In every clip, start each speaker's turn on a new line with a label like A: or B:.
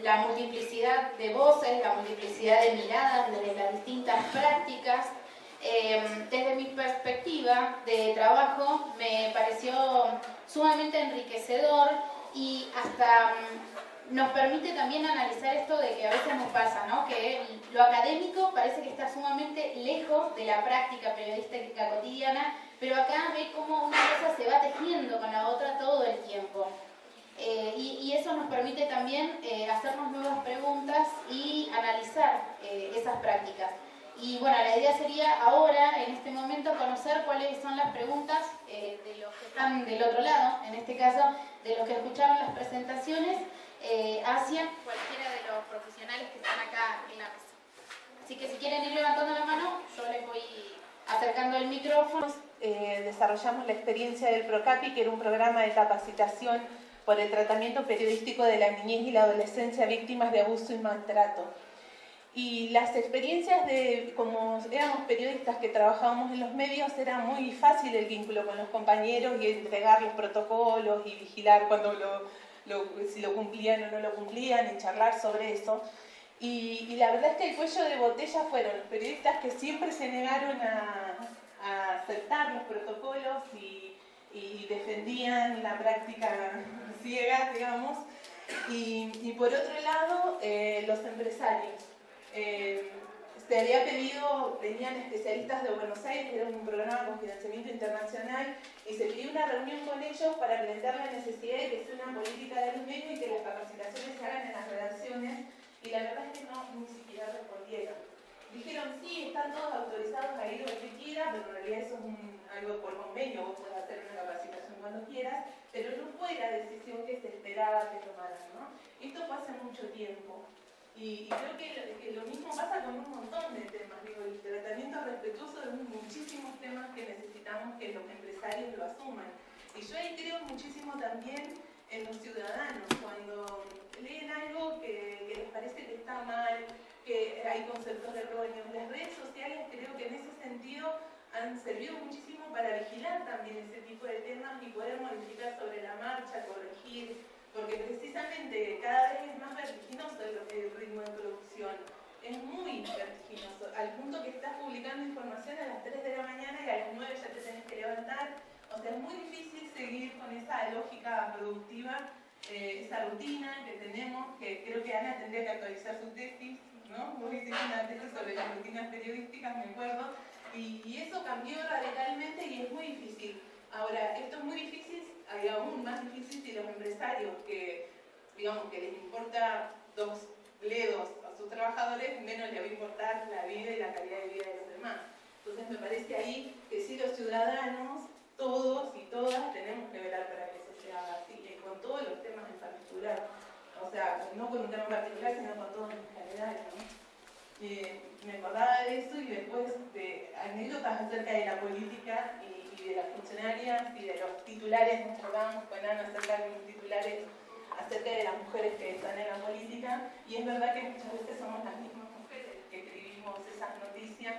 A: la multiplicidad de voces, la multiplicidad de miradas desde las distintas prácticas. Desde mi perspectiva de trabajo me pareció sumamente enriquecedor y hasta nos permite también analizar esto de que a veces nos pasa, ¿no? Que lo académico parece que está sumamente lejos de la práctica periodística cotidiana, pero acá ve cómo una cosa se va tejiendo con la otra todo el tiempo. Y eso nos permite también hacernos nuevas preguntas y analizar esas prácticas. Y bueno, la idea sería ahora, en este momento, conocer cuáles son las preguntas de los que están del otro lado, en este caso, de los que escucharon las presentaciones, hacia cualquiera de los profesionales que están acá en la mesa. Así que si quieren ir levantando la mano, yo les voy acercando el micrófono.
B: Desarrollamos la experiencia del PROCAPI, que era un programa de capacitación por el tratamiento periodístico de la niñez y la adolescencia víctimas de abuso y maltrato. Y las experiencias de, como éramos periodistas que trabajábamos en los medios, era muy fácil el vínculo con los compañeros y entregar los protocolos y vigilar cuando si lo cumplían o no lo cumplían y charlar sobre eso. Y la verdad es que el cuello de botella fueron los periodistas que siempre se negaron a aceptar los protocolos y defendían la práctica ciega, digamos. Y por otro lado, los empresarios. Se había pedido, venían especialistas de Buenos Aires, era un programa con financiamiento internacional, y se pidió una reunión con ellos para plantear la necesidad de que sea una política de los medios y que las capacitaciones se hagan en las redacciones, y la verdad es que no, ni siquiera respondieron. Dijeron, sí, están todos autorizados a ir donde quiera, pero en realidad eso es algo por convenio, vos podés hacer una capacitación cuando quieras, pero no fue la decisión que se esperaba que tomaran, ¿no? Esto fue hace mucho tiempo. Y creo que lo mismo pasa con un montón de temas. Digo, el tratamiento respetuoso de muchísimos temas que necesitamos que los empresarios lo asuman. Y yo ahí creo muchísimo también en los ciudadanos. Cuando leen algo que les parece que está mal, que hay conceptos erróneos, las redes sociales creo que en ese sentido han servido muchísimo para vigilar también ese tipo de temas y poder modificar sobre la marcha, corregir. Porque precisamente cada vez es más vertiginoso el ritmo de producción. Es muy vertiginoso, al punto que estás publicando información a las 3 de la mañana y a las 9 ya te tenés que levantar. O sea, es muy difícil seguir con esa lógica productiva, esa rutina que tenemos, que creo que Ana tendría que actualizar su tesis, ¿no? Vos hiciste una tesis sobre las rutinas periodísticas, me acuerdo, y eso cambió radicalmente y es muy difícil. Ahora, esto es muy difícil, hay aún más difícil si los empresarios que, digamos, que les importa 2 bledos a sus trabajadores, menos les va a importar la vida y la calidad de vida de los demás. Entonces me parece ahí que si los ciudadanos, todos y todas, tenemos que velar para que eso se haga así, y con todos los temas en particular. O sea, no con un tema en particular, sino con todos en general, ¿no? Me acordaba de eso y después de anécdotas acerca de la política y de las funcionarias y de los titulares. Nos hablábamos con Ana acerca de los titulares acerca de las mujeres que están en la política, y es verdad que muchas veces somos las mismas mujeres que escribimos esas noticias.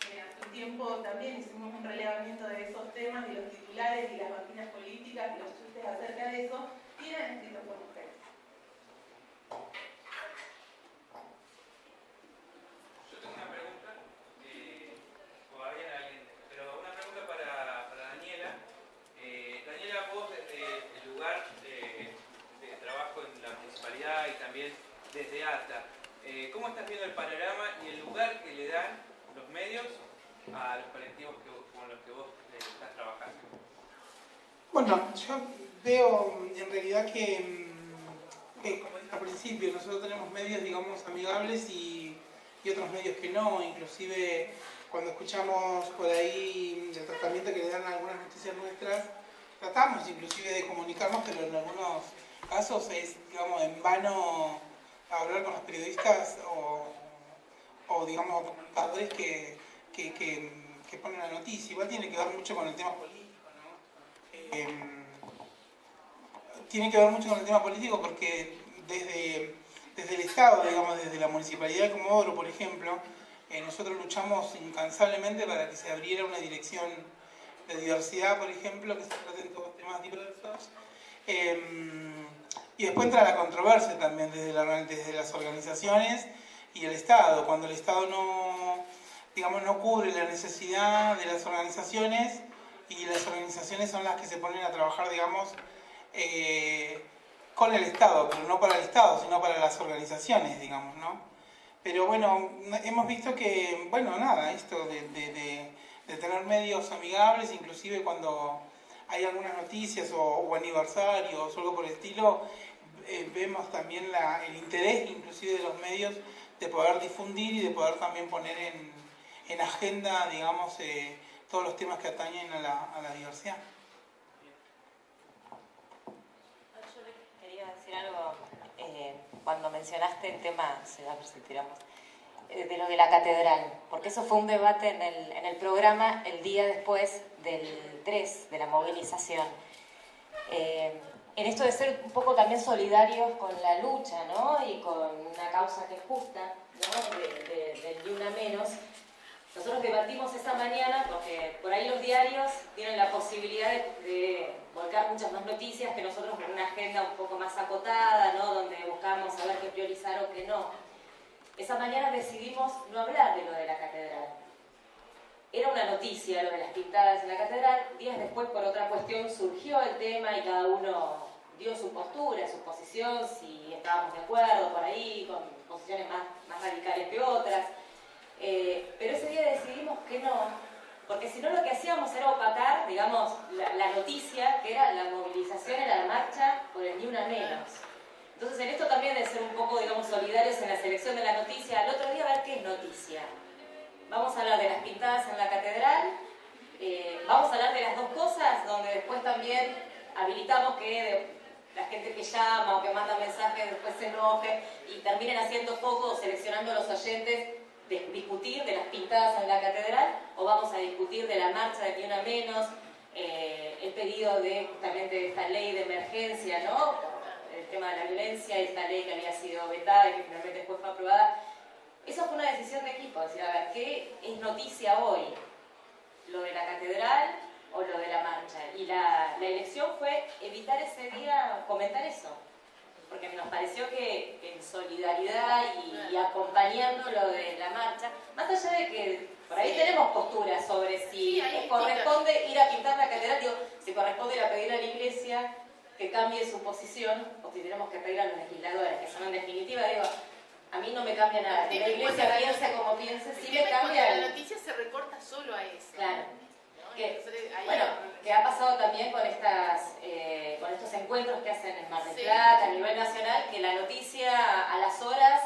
B: Hace un tiempo también hicimos un relevamiento de esos temas, de los titulares y las máquinas políticas y los chistes acerca de eso, y eran escritos por mujeres.
C: Y también desde ATA. ¿Cómo estás viendo el panorama y el lugar que le dan los medios a los colectivos con los que vos estás trabajando?
D: Bueno, yo veo en realidad que como dije al principio, nosotros tenemos medios, digamos, amigables y otros medios que no. Inclusive cuando escuchamos por ahí el tratamiento que le dan a algunas noticias nuestras, tratamos inclusive de comunicarnos, pero en algunos casos es, digamos, en vano hablar con los periodistas o digamos, comunicadores que ponen la noticia. Igual tiene que ver mucho con el tema político, ¿no? Tiene que ver mucho con el tema político porque desde el Estado, digamos, desde la Municipalidad de Comodoro, por ejemplo, nosotros luchamos incansablemente para que se abriera una dirección de diversidad, por ejemplo, que se traten todos temas diversos. y después entra la controversia también desde las organizaciones y el Estado, cuando el Estado no, digamos, no cubre la necesidad de las organizaciones y las organizaciones son las que se ponen a trabajar, digamos, con el Estado, pero no para el Estado, sino para las organizaciones, digamos, ¿no? Pero bueno, hemos visto que, bueno, nada, esto de tener medios amigables, inclusive cuando hay algunas noticias o aniversarios o algo por el estilo, vemos también el interés inclusive de los medios de poder difundir y de poder también poner en agenda, digamos, todos los temas que atañen a la diversidad.
E: Yo le quería decir algo, cuando mencionaste el tema, a ver si tiramos, de lo de la catedral, porque eso fue un debate en el programa el día después del 3, de la movilización. En esto de ser un poco también solidarios con la lucha, ¿no? Y con una causa que es justa, ¿no? Del Ni Una Menos. Nosotros debatimos esta mañana porque por ahí los diarios tienen la posibilidad de volcar muchas más noticias que nosotros con una agenda un poco más acotada, ¿no? Donde buscamos saber qué priorizar o qué no. Esa mañana decidimos no hablar de lo de la catedral. Era una noticia lo de las pintadas en la catedral. Días después, por otra cuestión, surgió el tema y cada uno dio su postura, su posición, si estábamos de acuerdo por ahí, con posiciones más radicales que otras. Pero ese día decidimos que no, porque si no lo que hacíamos era opacar, digamos, la noticia, que era la movilización en la marcha por el Ni Una Menos. Entonces en esto también de ser un poco, digamos, solidarios en la selección de la noticia, al otro día a ver qué es noticia. Vamos a hablar de las pintadas en la catedral, vamos a hablar de las dos cosas, donde después también habilitamos que la gente que llama o que manda mensajes después se enoje y terminen haciendo foco o seleccionando a los oyentes de discutir de las pintadas en la catedral, o vamos a discutir de la marcha de Ni Una Menos, el pedido de justamente de esta ley de emergencia, ¿no? El tema de la violencia y esta ley que había sido vetada y que finalmente después fue aprobada. Eso fue una decisión de equipo, decir, a ver, ¿qué es noticia hoy? ¿Lo de la catedral o lo de la marcha? Y la elección fue evitar ese día comentar eso, porque nos pareció que en solidaridad y acompañando lo de la marcha, más allá de que por ahí tenemos posturas sobre si corresponde ir a pintar la catedral, digo, si corresponde ir a pedir a la iglesia que cambie su posición, o si tenemos que pedir a los legisladores, que son en definitiva, digo, a mí no me cambia nada. Si la iglesia piensa como piense, sí me cambia.
F: La noticia se recorta solo a eso.
E: Claro.
F: ¿No?
E: Que, bueno, que ha pasado también con con estos encuentros que hacen en Mar del Plata a nivel nacional, que la noticia a las horas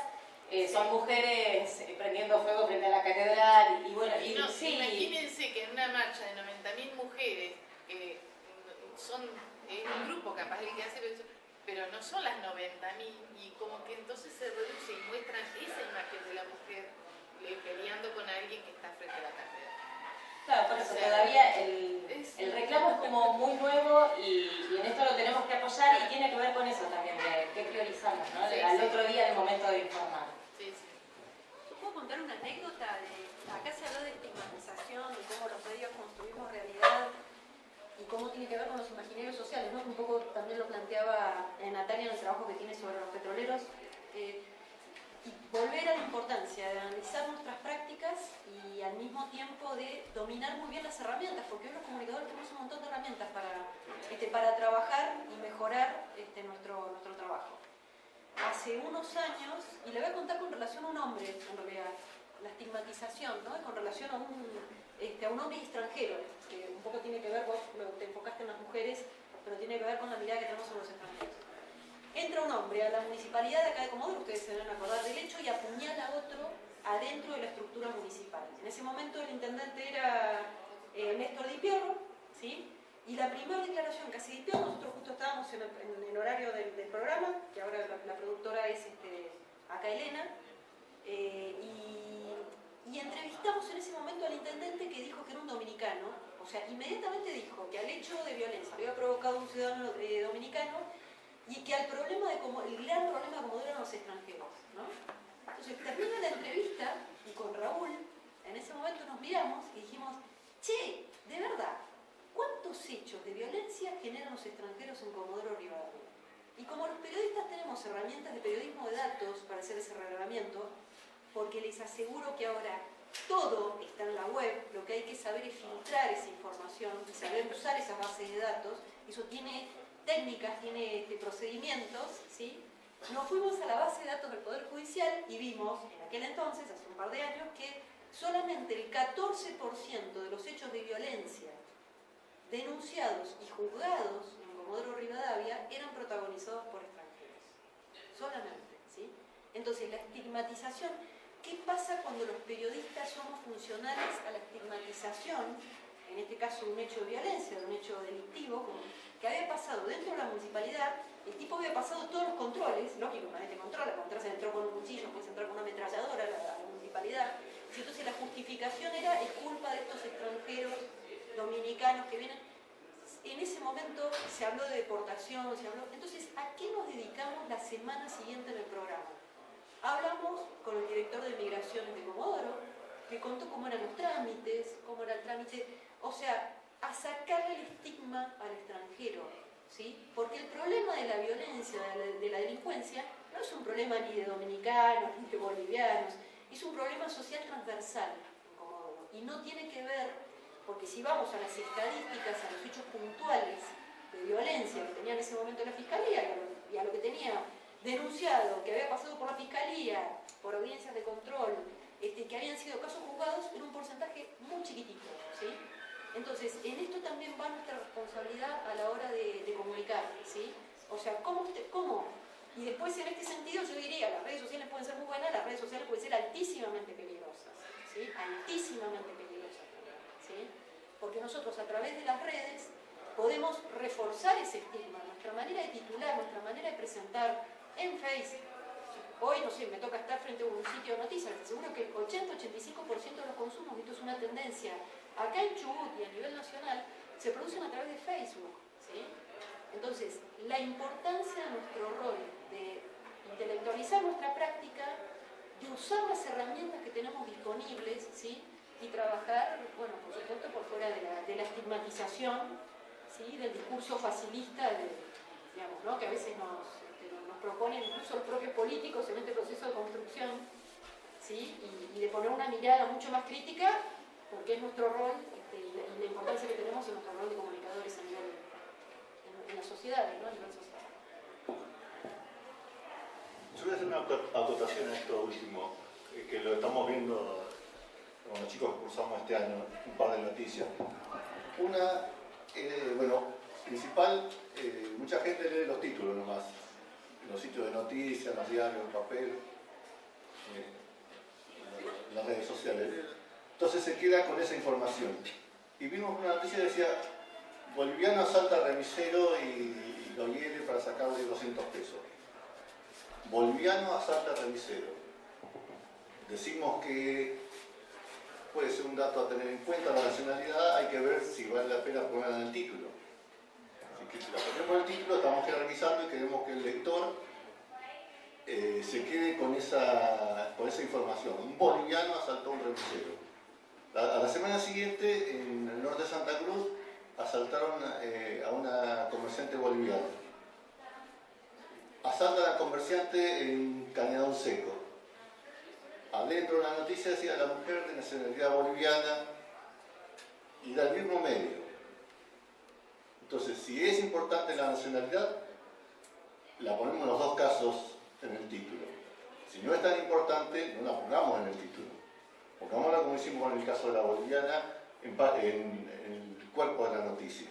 E: son mujeres prendiendo fuego frente a la catedral y bueno,
F: y no,
E: sí.
F: Imagínense que en una marcha de 90.000 mujeres, es un grupo capaz el que hace eso, pero no son las 90.000 y como que entonces se reduce y muestran esa imagen de la mujer peleando con alguien que está frente a la catedral.
E: Claro, por eso todavía el reclamo es como muy nuevo y en esto lo tenemos que apoyar y tiene que ver con eso también, de qué priorizamos, ¿no? Al otro día, en el momento de informar.
F: Sí, sí.
G: ¿Yo puedo contar una anécdota? Acá se habló de estigmatización, de cómo los medios construimos realidad y cómo tiene que ver con los imaginarios sociales, ¿no? Un poco también lo planteaba Natalia en el trabajo que tiene sobre los petroleros. Y volver a la importancia de analizar nuestras prácticas y al mismo tiempo de dominar muy bien las herramientas, porque hoy los comunicadores tenemos un montón de herramientas para trabajar y mejorar nuestro trabajo. Hace unos años, y le voy a contar con relación a un hombre, en realidad, la estigmatización, ¿no? Con relación a un hombre extranjero, que un poco tiene que ver, vos te enfocaste en las mujeres, pero tiene que ver con la mirada que tenemos sobre los extranjeros. Entra un hombre a la municipalidad de acá de Comodoro, ustedes se deben acordar del hecho, y apuñala a otro adentro de la estructura municipal. En ese momento el intendente era Néstor Di Piero, ¿sí? Y la primera declaración que hace Di Piero, nosotros justo estábamos en el horario del programa, que ahora la productora es acá Elena, y entrevistamos en ese momento al intendente que dijo que era un dominicano, o sea, inmediatamente dijo que al hecho de violencia lo había provocado un ciudadano dominicano, y que el gran problema de Comodoro eran los extranjeros, ¿no? Entonces termina la entrevista y con Raúl en ese momento nos miramos y dijimos, che, de verdad, ¿cuántos hechos de violencia generan los extranjeros en Comodoro Rivadavia? Y como los periodistas tenemos herramientas de periodismo de datos para hacer ese relevamiento, porque les aseguro que ahora todo está en la web, lo que hay que saber es filtrar esa información y saber usar esas bases de datos. Eso tiene técnicas, tiene procedimientos, ¿sí? Nos fuimos a la base de datos del Poder Judicial y vimos, en aquel entonces, hace un par de años, que solamente el 14% de los hechos de violencia denunciados y juzgados en Comodoro Rivadavia eran protagonizados por extranjeros. Solamente, ¿sí? Entonces, la estigmatización, ¿qué pasa cuando los periodistas somos funcionales a la estigmatización? En este caso, un hecho de violencia, un hecho delictivo, que había pasado dentro de la municipalidad. El tipo había pasado todos los controles, lógico, nadie te controla, cuando entras entró con un cuchillo, puedes entrar con una ametralladora a la municipalidad. Entonces la justificación era, es culpa de estos extranjeros dominicanos que vienen. En ese momento se habló de deportación, se habló. Entonces, ¿a qué nos dedicamos la semana siguiente en el programa? Hablamos con el director de Migraciones de Comodoro, que contó cómo eran los trámites, cómo era el trámite, o sea, a sacarle el estigma al extranjero, ¿sí? Porque el problema de la violencia, de la delincuencia, no es un problema ni de dominicanos, ni de bolivianos, es un problema social transversal en Comodoro. Y no tiene que ver, porque si vamos a las estadísticas, a los hechos puntuales de violencia que tenía en ese momento la Fiscalía y a lo que tenía denunciado, que había pasado por la Fiscalía, por audiencias de control, que habían sido casos juzgados, era un porcentaje muy chiquitito, ¿sí? Entonces, en esto también va nuestra responsabilidad a la hora de comunicar, ¿sí? O sea, ¿cómo? Y después, en este sentido, yo diría, las redes sociales pueden ser muy buenas, las redes sociales pueden ser altísimamente peligrosas, ¿sí? Altísimamente peligrosas, ¿sí? Porque nosotros, a través de las redes, podemos reforzar ese estigma, nuestra manera de titular, nuestra manera de presentar en Facebook. Hoy, no sé, me toca estar frente a un sitio de noticias, seguro que el 80-85% de los consumos, esto es una tendencia, acá en Chubut y a nivel nacional, se producen a través de Facebook, ¿sí? Entonces, la importancia de nuestro rol de intelectualizar nuestra práctica, de usar las herramientas que tenemos disponibles, ¿sí? Y trabajar, bueno, por supuesto, por fuera de la estigmatización, ¿sí? Del discurso facilista, digamos, ¿no? Que a veces nos proponen incluso los propios políticos en este proceso de construcción, ¿sí? Y de poner una mirada mucho más crítica, porque es nuestro rol y la importancia que tenemos en nuestro rol de comunicadores a nivel, en las sociedades, ¿no? A nivel social.
H: Yo voy a hacer una acotación a esto último, que lo estamos viendo con los chicos que cursamos este año, un par de noticias. Una, principal, mucha gente lee los títulos nomás, los sitios de noticias, los diarios, el papel, las redes sociales. Entonces se queda con esa información. Y vimos una noticia que decía, boliviano asalta a remisero y lo hiere para sacarle 200 pesos. Boliviano asalta a remisero. Decimos que puede ser un dato a tener en cuenta, la nacionalidad, hay que ver si vale la pena ponerla en el título. Así que si la ponemos en el título, estamos jerarquizando y queremos que el lector se quede con esa información. Un boliviano asaltó a un remisero. A la semana siguiente, en el norte de Santa Cruz, asaltaron a una comerciante boliviana. Asaltan a la comerciante en Cañadón Seco. Adentro de la noticia decía la mujer de nacionalidad boliviana y del mismo medio. Entonces, si es importante la nacionalidad, la ponemos en los dos casos en el título. Si no es tan importante, no la pongamos en el título. Pongámosla como hicimos en el caso de la boliviana, en el cuerpo de la noticia,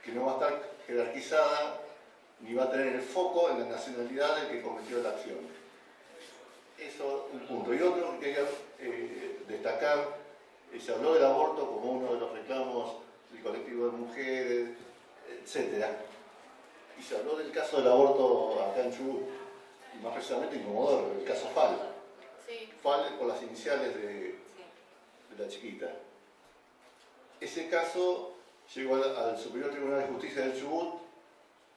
H: que no va a estar jerarquizada ni va a tener el foco en la nacionalidad del que cometió la acción. Eso un punto. Y otro que quería destacar, se habló del aborto como uno de los reclamos del colectivo de mujeres, etc. Y se habló del caso del aborto acá en Chubut, y más precisamente en Comodoro, el caso FAL.
F: Sí.
H: FAL por las iniciales de la chiquita. Ese caso llegó al Superior Tribunal de Justicia del Chubut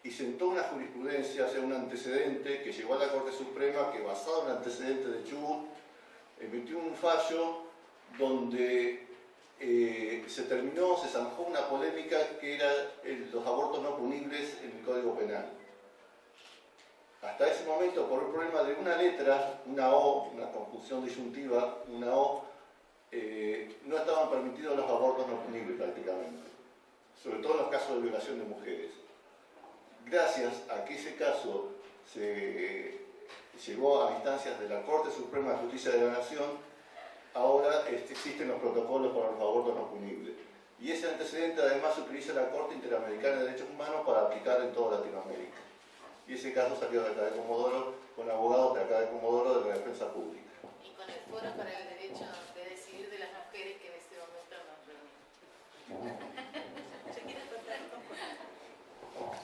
H: y sentó una jurisprudencia, o sea, un antecedente que llegó a la Corte Suprema que, basado en el antecedente de Chubut, emitió un fallo donde se zanjó una polémica que era los abortos no punibles en el Código Penal. Hasta ese momento, por un problema de una letra, una O, una conjunción disyuntiva, una O, no estaban permitidos los abortos no punibles prácticamente, sobre todo en los casos de violación de mujeres. Gracias a que ese caso se llegó a instancias de la Corte Suprema de Justicia de la Nación, ahora existen los protocolos para los abortos no punibles. Y ese antecedente además se utiliza en la Corte Interamericana de Derechos Humanos para aplicar en toda Latinoamérica. Y ese caso salió de acá de Comodoro, con abogados de acá de Comodoro de la Defensa Pública.
F: Y con el Foro para el Derecho de Decidir de las Mujeres que en este momento nos reunimos. ¿Se quiere contar un poco?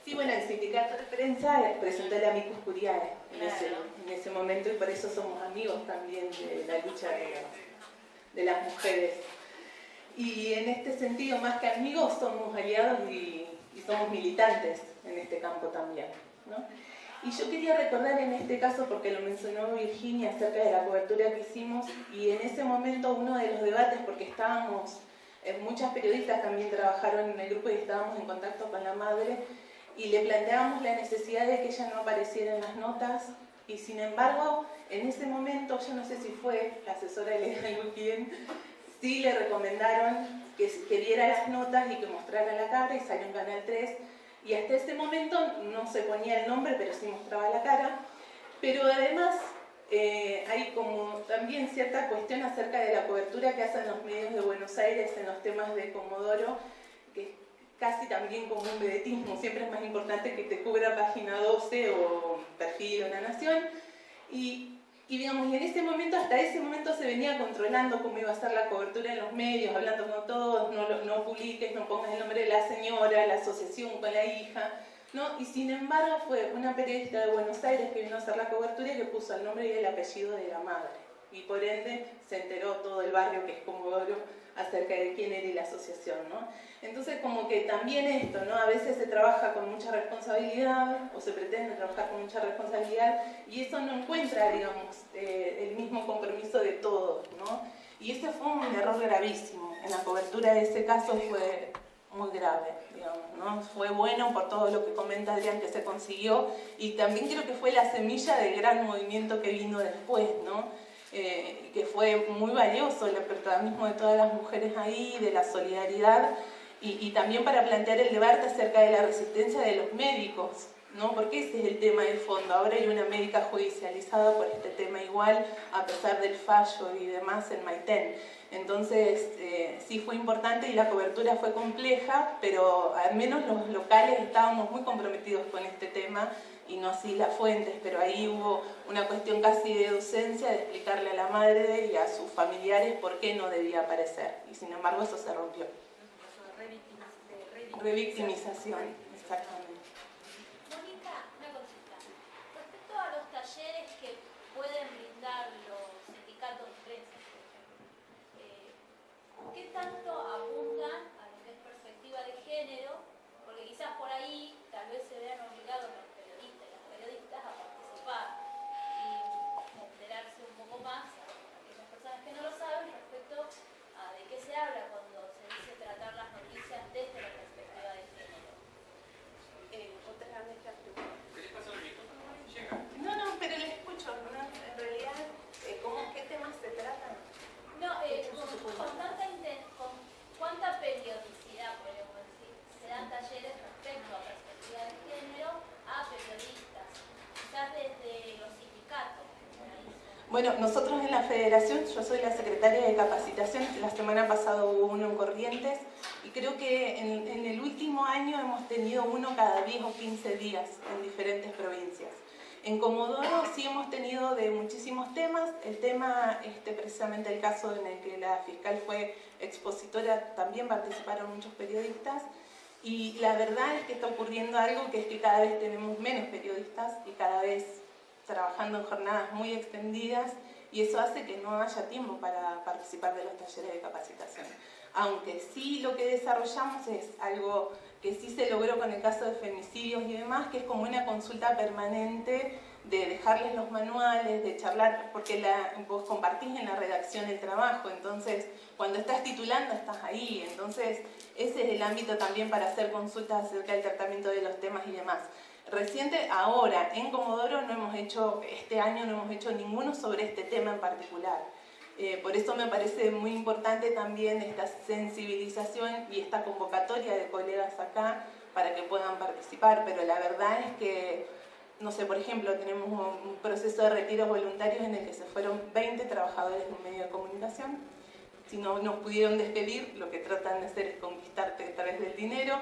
B: Sí, bueno, el sindicato de prensa presentó el amicus curiae en ese momento, y por eso somos amigos también de la lucha de las mujeres. Y en este sentido, más que amigos, somos aliados y somos militantes en este campo también, ¿no? Y yo quería recordar en este caso, porque lo mencionó Virginia acerca de la cobertura que hicimos, y en ese momento uno de los debates, porque estábamos, muchas periodistas también trabajaron en el grupo y estábamos en contacto con la madre, y le planteábamos la necesidad de que ella no apareciera en las notas, y sin embargo, en ese momento, yo no sé si fue la asesora legal o quién, sí le recomendaron que viera las notas y que mostrara la cara, y salió en Canal 3, y hasta ese momento no se ponía el nombre, pero sí mostraba la cara. Pero además hay como también cierta cuestión acerca de la cobertura que hacen los medios de Buenos Aires en los temas de Comodoro, que es casi también como un vedetismo, siempre es más importante que te cubra Página 12 o Perfil o La Nación, y digamos, y en ese momento, hasta ese momento se venía controlando cómo iba a ser la cobertura en los medios, hablando con todos, no publiques, no pongas el nombre de la señora, la asociación con la hija, ¿no? Y sin embargo fue una periodista de Buenos Aires que vino a hacer la cobertura y que puso el nombre y el apellido de la madre. Y por ende se enteró todo el barrio, que es Comodoro, acerca de quién era y la asociación, ¿no? Entonces como que también esto, ¿no? A veces se trabaja con mucha responsabilidad, o se pretende trabajar con mucha responsabilidad, y eso no encuentra, digamos, el mismo compromiso de todos, ¿no? Y ese fue un error gravísimo. En la cobertura de ese caso fue muy grave, digamos, ¿no? Fue bueno por todo lo que comenta Adrián que se consiguió, y también creo que fue la semilla del gran movimiento que vino después, ¿no? Que fue muy valioso el protagonismo de todas las mujeres ahí, de la solidaridad, y también para plantear el debate acerca de la resistencia de los médicos, ¿no? Porque ese es el tema del fondo. Ahora hay una médica judicializada por este tema igual, a pesar del fallo y demás en Maitén. Entonces, sí fue importante y la cobertura fue compleja, pero al menos los locales estábamos muy comprometidos con este tema, y no así las fuentes, pero ahí hubo una cuestión casi de docencia, de explicarle a la madre y a sus familiares por qué no debía aparecer, y sin embargo eso se rompió. Revictimización, exactamente.
I: Mónica, una consulta. Respecto a los talleres que pueden brindar los sindicatos de prensa, ¿qué tanto apuntan a lo que es perspectiva de género? Porque quizás por ahí tal vez se vean obligados los periodistas y las periodistas a participar y enterarse un poco más a aquellas personas que no lo saben respecto a de qué se habla cuando se dice tratar las noticias desde la perspectiva de género.
C: ¿Qué les pasa al micrófono? Llega.
B: No, pero les escucho, ¿no? En realidad, ¿qué temas se tratan?
I: No, con cuánta periodicidad, podemos decir, se dan talleres respecto a perspectiva de género a periodistas, quizás desde los sindicatos.
B: Bueno, nosotros en la federación, yo soy la secretaria de capacitación, la semana pasada hubo uno en Corrientes, y creo que en el último año hemos tenido uno cada 10 o 15 días en diferentes provincias. En Comodoro sí hemos tenido de muchísimos temas. El tema, precisamente el caso en el que la fiscal fue expositora, también participaron muchos periodistas, y la verdad es que está ocurriendo algo, que es que cada vez tenemos menos periodistas y cada vez trabajando en jornadas muy extendidas, y eso hace que no haya tiempo para participar de los talleres de capacitación. Aunque sí lo que desarrollamos es algo que sí se logró con el caso de femicidios y demás, que es como una consulta permanente de dejarles los manuales, de charlar, porque vos compartís en la redacción el trabajo, entonces cuando estás titulando estás ahí, entonces ese es el ámbito también para hacer consultas acerca del tratamiento de los temas y demás. Reciente, ahora, en Comodoro este año no hemos hecho ninguno sobre este tema en particular. Por eso me parece muy importante también esta sensibilización y esta convocatoria de colegas acá para que puedan participar, pero la verdad es que, no sé, por ejemplo, tenemos un proceso de retiros voluntarios en el que se fueron 20 trabajadores de un medio de comunicación. Si no nos pudieron despedir, lo que tratan de hacer es conquistarte a través del dinero.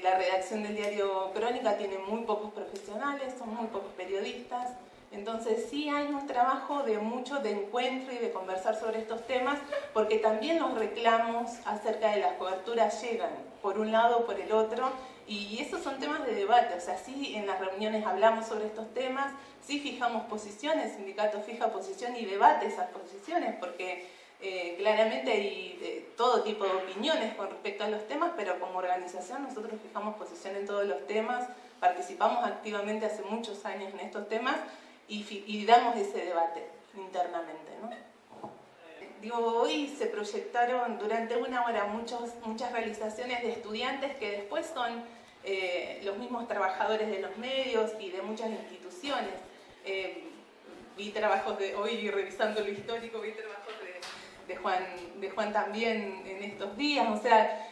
B: La redacción del diario Crónica tiene muy pocos profesionales, son muy pocos periodistas. Entonces sí hay un trabajo de encuentro y de conversar sobre estos temas, porque también los reclamos acerca de las coberturas llegan por un lado o por el otro, y esos son temas de debate. O sea, sí en las reuniones hablamos sobre estos temas, sí fijamos posiciones, el sindicato fija posición y debate esas posiciones, porque claramente hay todo tipo de opiniones con respecto a los temas, pero como organización nosotros fijamos posición en todos los temas, participamos activamente hace muchos años en estos temas, y damos ese debate internamente, ¿no? Digo, hoy se proyectaron durante una hora muchas realizaciones de estudiantes que después son los mismos trabajadores de los medios y de muchas instituciones. Vi trabajos hoy revisando lo histórico, vi trabajos de Juan también en estos días, o sea,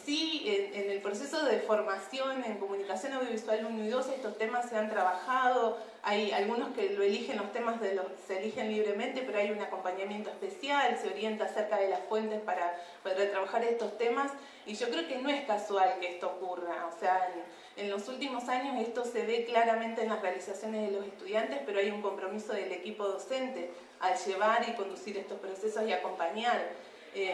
B: sí, en el proceso de formación en comunicación audiovisual 1 y 2 estos temas se han trabajado, hay algunos que lo eligen, los temas se eligen libremente, pero hay un acompañamiento especial, se orienta acerca de las fuentes para trabajar estos temas, y yo creo que no es casual que esto ocurra, o sea, en los últimos años esto se ve claramente en las realizaciones de los estudiantes, pero hay un compromiso del equipo docente al llevar y conducir estos procesos y acompañar.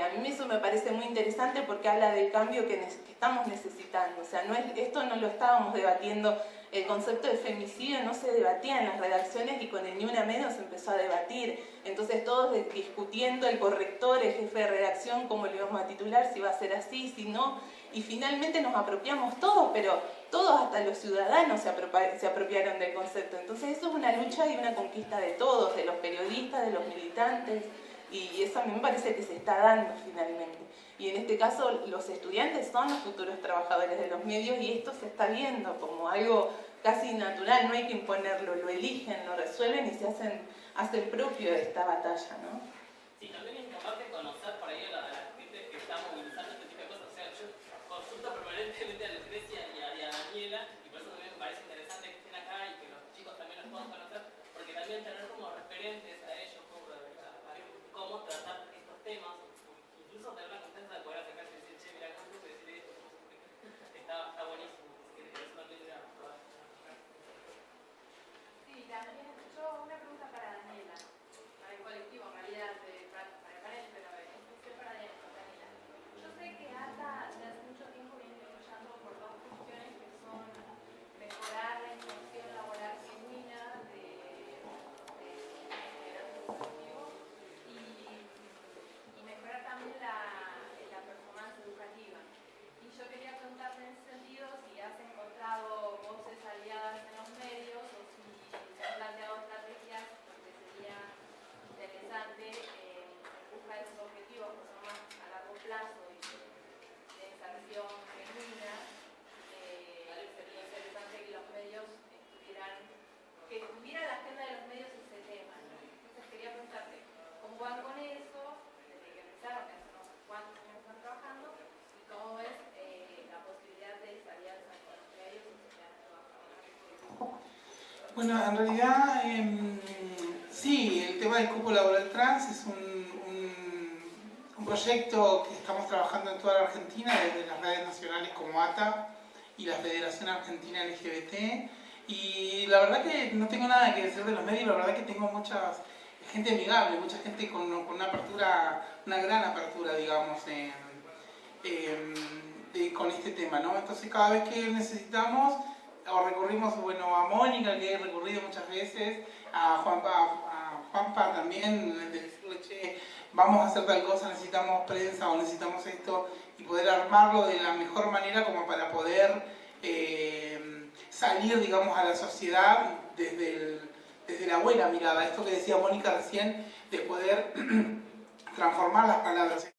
B: A mí eso me parece muy interesante porque habla del cambio que estamos necesitando. O sea, esto no lo estábamos debatiendo, el concepto de femicidio no se debatía en las redacciones y con el Ni Una Menos se empezó a debatir. Entonces todos discutiendo, el corrector, el jefe de redacción, cómo lo íbamos a titular, si iba a ser así, si no. Y finalmente nos apropiamos todos, pero todos, hasta los ciudadanos, se apropiaron del concepto. Entonces eso es una lucha y una conquista de todos, de los periodistas, de los militantes, y eso a mí me parece que se está dando finalmente. Y en este caso los estudiantes son los futuros trabajadores de los medios, y esto se está viendo como algo casi natural, no hay que imponerlo, lo eligen, lo resuelven y se hacen propio de esta batalla, ¿no?
J: Sí, también es importante conocer por ahí a la gente que está movilizando este tipo de cosas. O sea, yo consulto permanentemente a Lucrecia y a Daniela, y por eso también me parece interesante que estén acá y que los chicos también los puedan conocer, porque también tener como referentes a ellos, cómo tratar estos temas, incluso tener la confianza de poder acercarse y decir, che, mira, ¿cómo se decir esto? Está buenísimo, así que eso también era probar.
K: Sí, también, yo una pregunta para Daniela, para el colectivo en realidad, para el panel, pero en especial para Daniela. Yo sé que ATA desde hace mucho tiempo viene luchando por dos cuestiones que son mejorar la inserción laboral genuina de también la performance educativa. Y yo quería preguntarte en ese sentido si has encontrado voces aliadas en los medios o si se han planteado estrategias, porque sería interesante buscar esos objetivos que son más a largo plazo y de inserción genuina. Sería interesante que los medios que estuviera en la agenda de los medios ese tema, ¿no? Entonces quería preguntarte, ¿cómo van con eso? Que hace unos cuantos años están trabajando, y cómo es la posibilidad de alianza con los medios y se han trabajado.
D: Bueno, en realidad sí, el tema del cupo laboral trans es un proyecto que estamos trabajando en toda la Argentina, desde las redes nacionales como ATA y la Federación Argentina LGBT, y la verdad que no tengo nada que decir de los medios, la verdad que tengo mucha gente amigable, mucha gente con una apertura, una gran apertura, digamos, con este tema, ¿no? Entonces cada vez que necesitamos, o recurrimos, bueno, a Mónica, que he recurrido muchas veces, a Juanpa también, de decirle, che, vamos a hacer tal cosa, necesitamos prensa o necesitamos esto, y poder armarlo de la mejor manera como para poder salir, digamos, a la sociedad desde la buena mirada, esto que decía Mónica recién, de poder transformar las palabras.